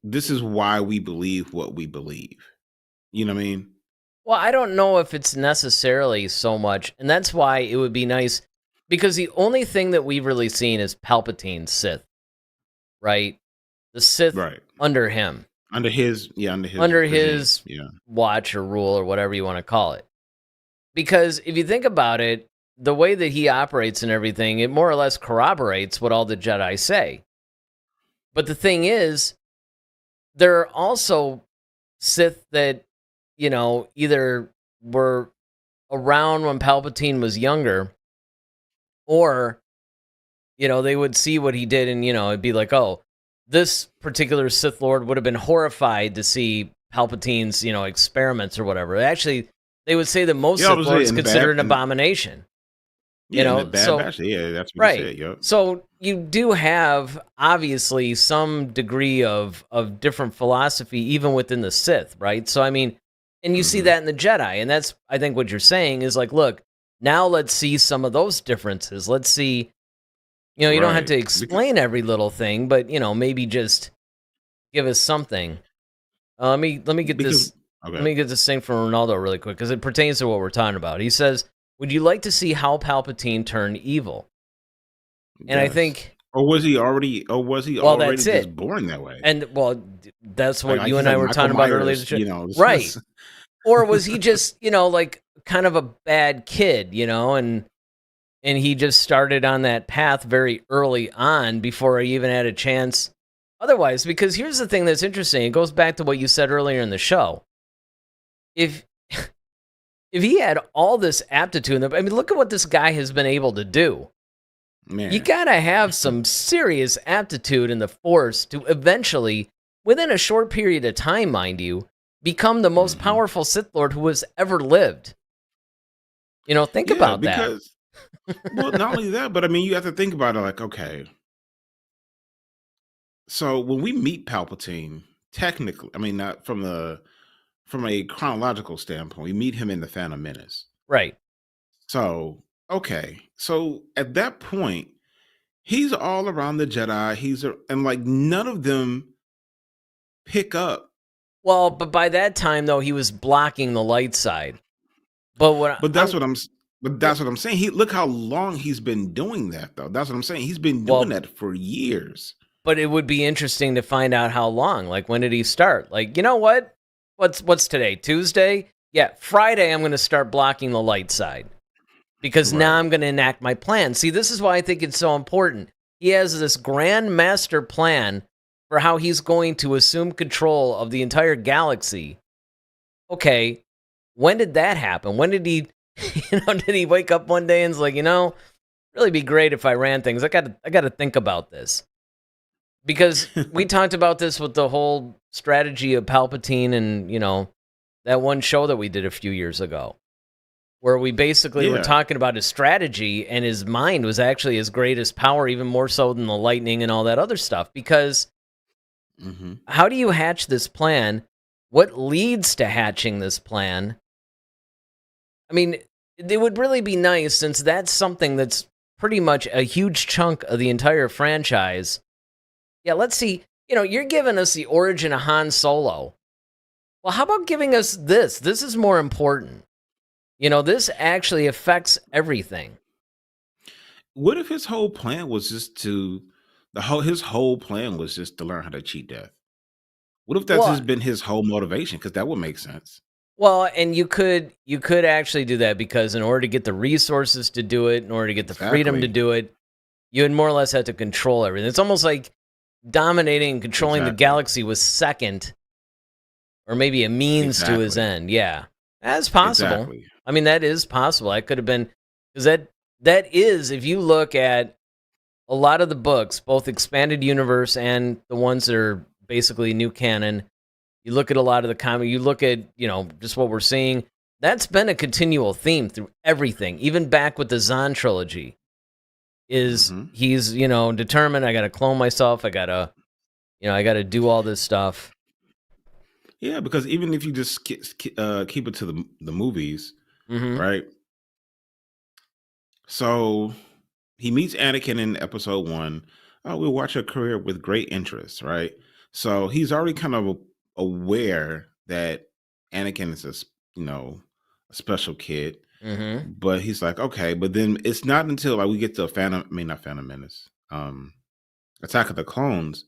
this is why we believe what we believe. You know what I mean? Well, I don't know if it's necessarily so much, and that's why it would be nice, because the only thing that we've really seen is Palpatine's Sith, right? The Sith Right. under him. Under his Under regime. his Yeah. watch or rule or whatever you want to call it. Because if you think about it, the way that he operates and everything, it more or less corroborates what all the Jedi say. But the thing is, there are also Sith that, either were around when Palpatine was younger, or, they would see what he did and, it'd be like, oh, this particular Sith Lord would have been horrified to see Palpatine's, experiments or whatever. Actually, they would say that most Yeah, I Sith was Lords saying consider an abomination. Yeah, in the Bad Batch. Yeah, that's what Right. you said. Yep. So you do have obviously some degree of different philosophy even within the Sith, right? So I mean, and you see that in the Jedi, and that's, I think what you're saying is like, look, now let's see some of those differences. Let's see, you don't have Right. to explain every little thing, but maybe just give us something. Let me get Because this. okay. Let me get this thing from Ronaldo really quick because it pertains to what we're talking about. He says, "Would you like to see how Palpatine turned evil?" And I Yes. think, Or was he already well, that's just it. born that way? And well, that's what Like you he's and I like were Michael talking about earlier. Myers, Right. Or was he just, like kind of a bad kid, and he just started on that path very early on before he even had a chance otherwise? Because here's the thing that's interesting. It goes back to what you said earlier in the show. If he had all this aptitude, I mean, look at what this guy has been able to do. Man. You gotta have some serious aptitude in the Force to eventually, within a short period of time, mind you, become the most powerful Sith Lord who has ever lived. Think about because, well, not only that, but I mean, you have to think about it like, okay, so when we meet Palpatine, technically, I mean, not from a chronological standpoint, we meet him in the Phantom Menace. Right. So, okay, so at that point, he's all around the Jedi. And like none of them pick up. Well, but by that time, though, he was blocking the light side. But that's what I'm saying. Look how long he's been doing that, though. That's what I'm saying. He's been doing that for years. But it would be interesting to find out how long. Like, when did he start? Like, you know what? What's today? Tuesday? Yeah, Friday. I'm going to start blocking the light side because now I'm going to enact my plan. See, this is why I think it's so important. He has this grand master plan for how he's going to assume control of the entire galaxy. Okay, when did that happen? When did he, did he wake up one day and was like, really be great if I ran things. I got to think about this. Because we talked about this with the whole strategy of Palpatine and, that one show that we did a few years ago, where we basically were talking about his strategy, and his mind was actually his greatest power, even more so than the lightning and all that other stuff. Because how do you hatch this plan? What leads to hatching this plan? I mean, it would really be nice, since that's something that's pretty much a huge chunk of the entire franchise. Yeah, let's see. You're giving us the origin of Han Solo. Well, how about giving us this? This is more important. This actually affects everything. What if his whole plan was just to learn how to cheat death? What if that's Well, just been his whole motivation? Because that would make sense. well, and you could actually do that because in order to get the resources to do it, in order to get the freedom to Exactly. do it, you would more or less have to control everything. It's almost like dominating and controlling the Exactly. galaxy was second, or maybe a means to his Exactly. end. Yeah, that's possible. Exactly. I mean, that is possible. I could have been because that is if you look at a lot of the books, both expanded universe and the ones that are basically new canon. You look at a lot of the comic. You look at just what we're seeing. That's been a continual theme through everything, even back with the Zahn trilogy. Is Hmm. he's determined? I got to clone myself. I got to do all this stuff. Yeah, because even if you just keep it to the movies, Hmm. right? So he meets Anakin in episode one. Oh, we'll watch her career with great interest, right? So he's already kind of aware that Anakin is a special kid, Hmm. but he's like, okay, but then it's not until like we get to not Phantom Menace, Attack of the Clones,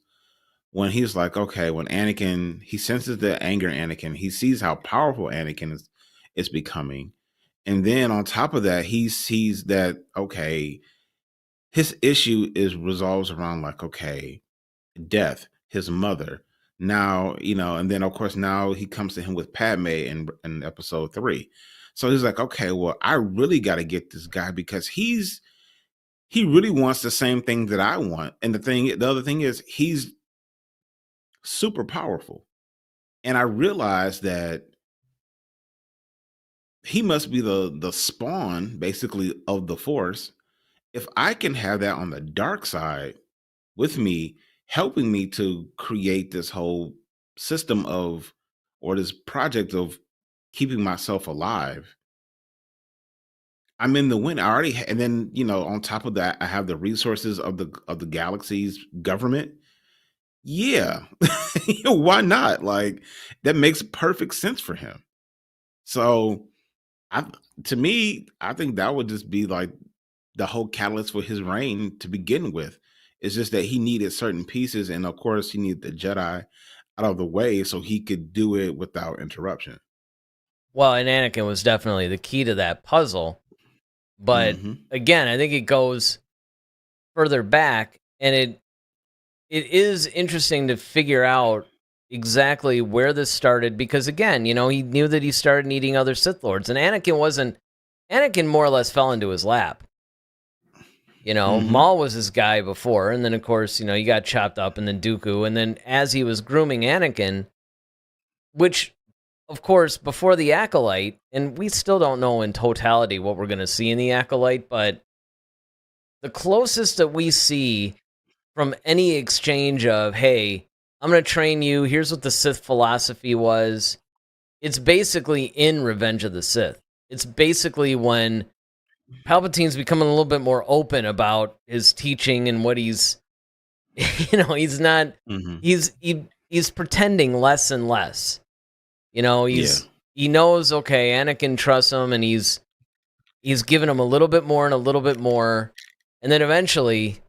when he's like, okay, when Anakin, he senses the anger in Anakin, he sees how powerful Anakin is becoming. And then on top of that, he sees that, okay, his issue is resolves around like, okay, death, his mother. Now, and then of course now he comes to him with Padme in episode 3. So he's like, okay, well, I really got to get this guy because he really wants the same thing that I want. And the other thing is he's super powerful. And I realized that he must be the spawn basically of the Force. If I can have that on the dark side with me, helping me to create this whole system of, or this project of keeping myself alive, I'm in the win. I already and then on top of that, I have the resources of the galaxy's government. Yeah. Why not? Like, that makes perfect sense for him. So I to me, I think that would just be like the whole catalyst for his reign to begin with. It's just that he needed certain pieces, and of course, he needed the Jedi out of the way so he could do it without interruption. Well, and Anakin was definitely the key to that puzzle. But Hmm. again, I think it goes further back, and it is interesting to figure out exactly where this started because again, he knew that he started needing other Sith Lords, and Anakin more or less fell into his lap. Hmm. Maul was his guy before, and then of course, he got chopped up, and then Dooku, and then as he was grooming Anakin, which of course before the Acolyte, and we still don't know in totality what we're going to see in the Acolyte, but the closest that we see from any exchange of, hey, I'm going to train you, here's what the Sith philosophy was, it's basically in Revenge of the Sith. It's basically when Palpatine's becoming a little bit more open about his teaching and what he's, he's not, Hmm. he's pretending less and less. Yeah. He knows, okay, Anakin trusts him, and he's giving him a little bit more and a little bit more, and then eventually,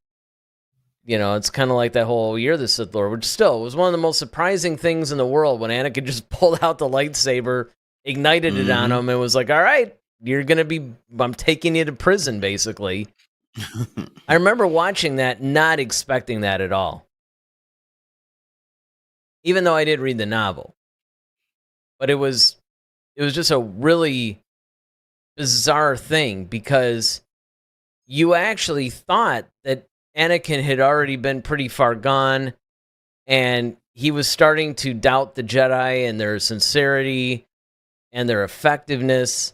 it's kind of like that whole "You're the Sith Lord," which still was one of the most surprising things in the world when Anakin just pulled out the lightsaber, ignited it on Hmm. him, and was like, "All right, I'm taking you to prison," basically. I remember watching that, not expecting that at all, even though I did read the novel. But it was just a really bizarre thing because you actually thought that Anakin had already been pretty far gone, and he was starting to doubt the Jedi and their sincerity and their effectiveness.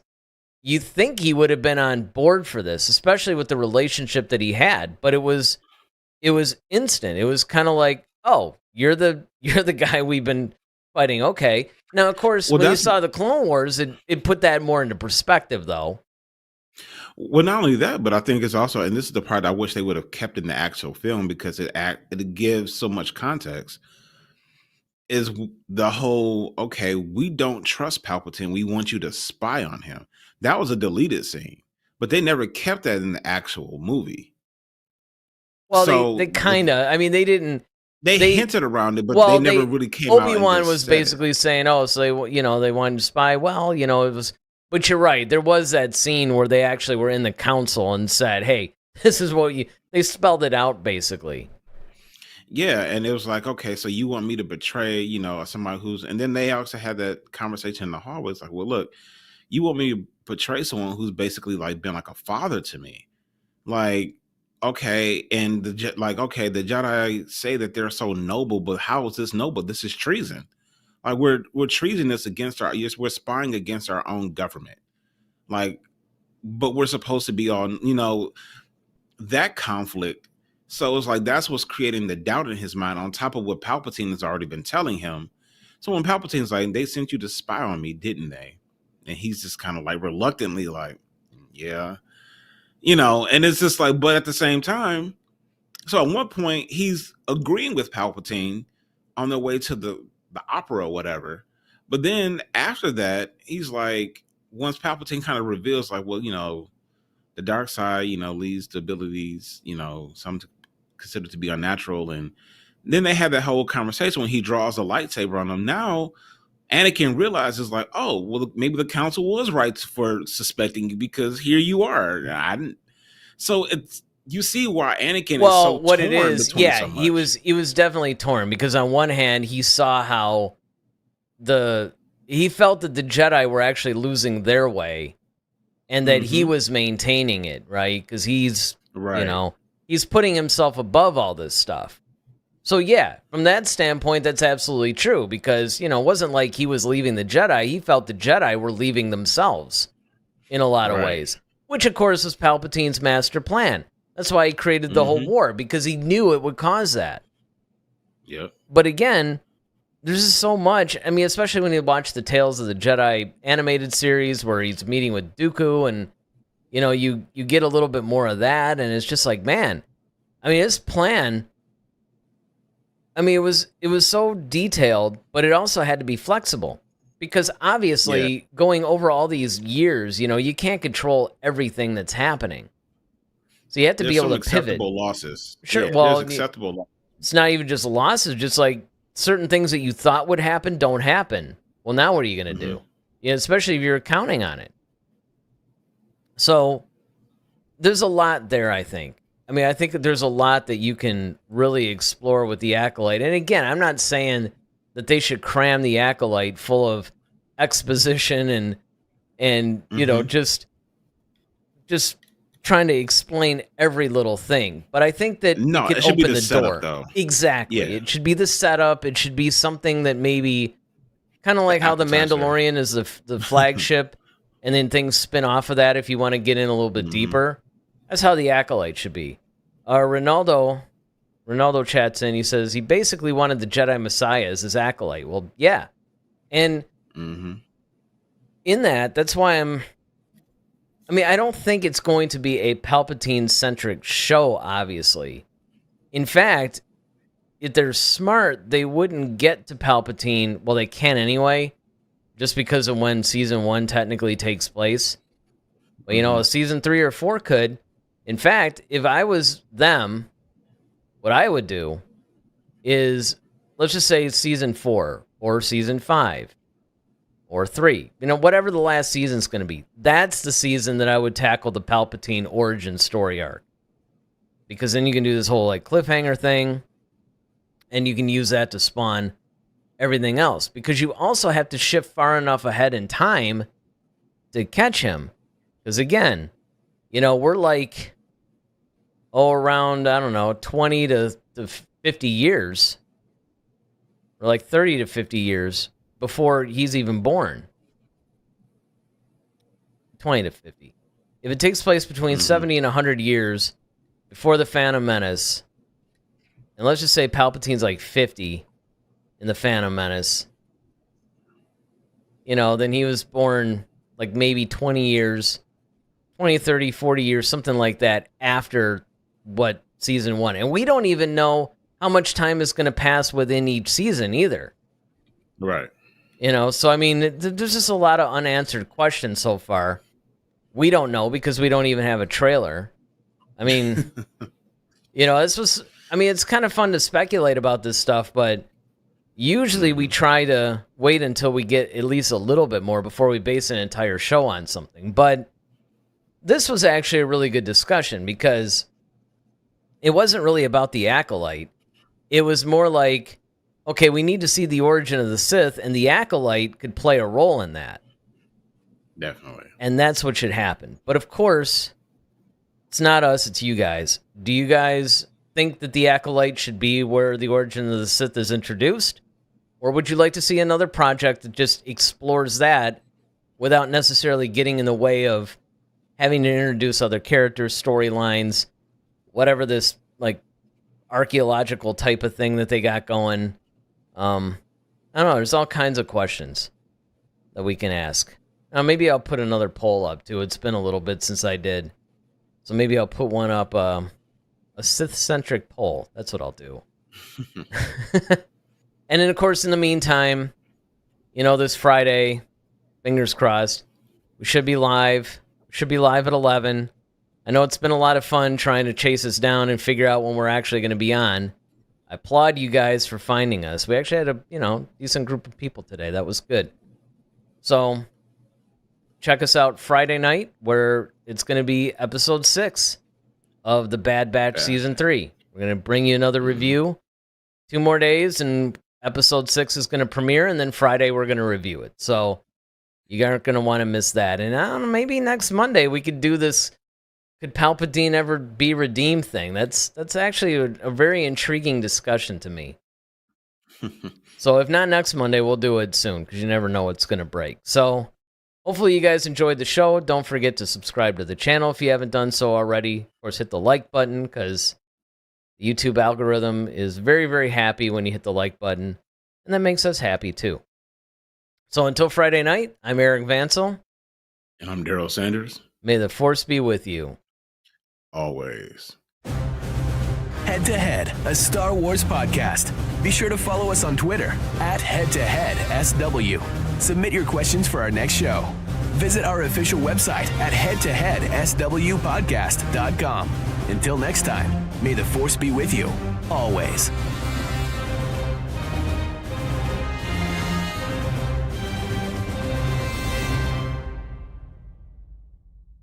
You think he would have been on board for this, especially with the relationship that he had, but it was instant. It was kind of like, "Oh, you're the guy we've been fighting." Okay. Now, of course, Well, when you that's saw the Clone Wars, it put that more into perspective, though. well, not only that, but I think it's also, and this is the part I wish they would have kept in the actual film because it gives so much context. Is the whole, okay, we don't trust Palpatine. We want you to spy on him. That was a deleted scene, but they never kept that in the actual movie. Well, they So kind of. I mean, they didn't. They hinted around it, but well, they never really came out and Obi-Wan just was said basically it. saying, oh, so they wanted to spy. Well, it was, but you're right. There was that scene where they actually were in the council and said, hey, this is what they spelled it out basically. Yeah, and it was like, okay, so you want me to betray, somebody who's, and then they also had that conversation in the hallway. It's like, well, look, you want me to betray someone who's basically like been like a father to me, like, okay, and the Jedi say that they're so noble, but how is this noble? This is treason. Like we're treasonous against we're spying against our own government, like, but we're supposed to be on, that conflict. So it's like that's what's creating the doubt in his mind on top of what Palpatine has already been telling him. So when Palpatine's like, they sent you to spy on me, didn't they? And he's just kind of like reluctantly like, yeah, and it's just like, but at the same time, so at one point he's agreeing with Palpatine on their way to the opera or whatever. But then after that, he's like, once Palpatine kind of reveals like, well, the dark side, leads to abilities, some considered to be unnatural. And then they have that whole conversation when he draws a lightsaber on them. Now, Anakin realizes like, oh, well, maybe the council was right for suspecting you because here you are. I didn't. So you see why Anakin is so what torn it is, between yeah, so much. he was definitely torn because on one hand he saw how he felt that the Jedi were actually losing their way. And that he was maintaining it, right? Because he's, he's putting himself above all this stuff. So yeah, from that standpoint, that's absolutely true. Because, it wasn't like he was leaving the Jedi. He felt the Jedi were leaving themselves in a lot of ways. Which, of course, was Palpatine's master plan. That's why he created the whole war. Because he knew it would cause that. Yep. But again, there's just so much. I mean, especially when you watch the Tales of the Jedi animated series where he's meeting with Dooku and, you get a little bit more of that. And it's just like, man, I mean, his plan, I mean, it was so detailed, but it also had to be flexible because obviously going over all these years, you can't control everything that's happening. So you have to be able to pivot. Acceptable losses. Sure. Yeah, well, there's acceptable losses. It's not even just losses, just like certain things that you thought would happen don't happen. Well, now what are you going to do? Especially if you're counting on it. So there's a lot there, I think. I mean, I think that there's a lot that you can really explore with the Acolyte. And again, I'm not saying that they should cram the Acolyte full of exposition and just trying to explain every little thing. But I think that it can open the door. Though. Exactly. Yeah. It should be the setup. It should be something that maybe kind of like how The Mandalorian is the flagship and then things spin off of that if you want to get in a little bit deeper. That's how the Acolyte should be. Ronaldo chats in. He says he basically wanted the Jedi Messiah as his Acolyte. Well, yeah. And in that's why I don't think it's going to be a Palpatine-centric show, obviously. In fact, if they're smart, they wouldn't get to Palpatine. Well, they can anyway, just because of when Season 1 technically takes place. But, Season 3 or 4 could. In fact, if I was them, what I would do is, let's just say Season 4 or Season 5. Or 3, whatever the last season's going to be. That's the season that I would tackle the Palpatine origin story arc. Because then you can do this whole cliffhanger thing, and you can use that to spawn everything else. Because you also have to shift far enough ahead in time to catch him. Because again, we're around, I don't know, 20 to 50 years. Or 30 to 50 years. Before he's even born. 20 to 50. If it takes place between 70 and 100 years before the Phantom Menace, and let's just say Palpatine's 50 in the Phantom Menace, then he was born maybe 20 years, 20, 30, 40 years, something like that after Season 1. And we don't even know how much time is going to pass within each season either. Right. So, I mean, there's just a lot of unanswered questions so far. We don't know because we don't even have a trailer. I mean, this was I mean, it's kind of fun to speculate about this stuff, but usually we try to wait until we get at least a little bit more before we base an entire show on something. But this was actually a really good discussion because it wasn't really about the Acolyte. It was more like, okay, we need to see the origin of the Sith, and the Acolyte could play a role in that. Definitely. And that's what should happen. But of course, it's not us, it's you guys. Do you guys think that the Acolyte should be where the origin of the Sith is introduced? Or would you like to see another project that just explores that without necessarily getting in the way of having to introduce other characters, storylines, whatever this like archaeological type of thing that they got going? I don't know. There's all kinds of questions that we can ask. Now, maybe I'll put another poll up too. It's been a little bit since I did, so maybe I'll put one up. A Sith-centric poll. That's what I'll do. And then, of course, in the meantime, this Friday, fingers crossed, we should be live. We should be live at 11. I know it's been a lot of fun trying to chase us down and figure out when we're actually going to be on. I applaud you guys for finding us. We actually had a, decent group of people today. That was good. So check us out Friday night, where it's going to be episode 6 of the Bad Batch Season 3. We're going to bring you another review. 2 more days, and episode 6 is going to premiere, and then Friday we're going to review it. So you aren't going to want to miss that. And I don't know, maybe next Monday we could do this Could Palpatine ever be redeemed thing? That's actually a very intriguing discussion to me. So if not next Monday, we'll do it soon, because you never know what's going to break. So hopefully you guys enjoyed the show. Don't forget to subscribe to the channel if you haven't done so already. Of course, hit the like button, because the YouTube algorithm is very, very happy when you hit the like button, and that makes us happy too. So until Friday night, I'm Eric Vansel. And I'm Daryl Sanders. May the Force be with you. Always. Head to Head, a Star Wars podcast. Be sure to follow us on Twitter @HeadToHeadSW. Submit your questions for our next show. Visit our official website at headtoheadswpodcast.com. Until next time, may the Force be with you, always.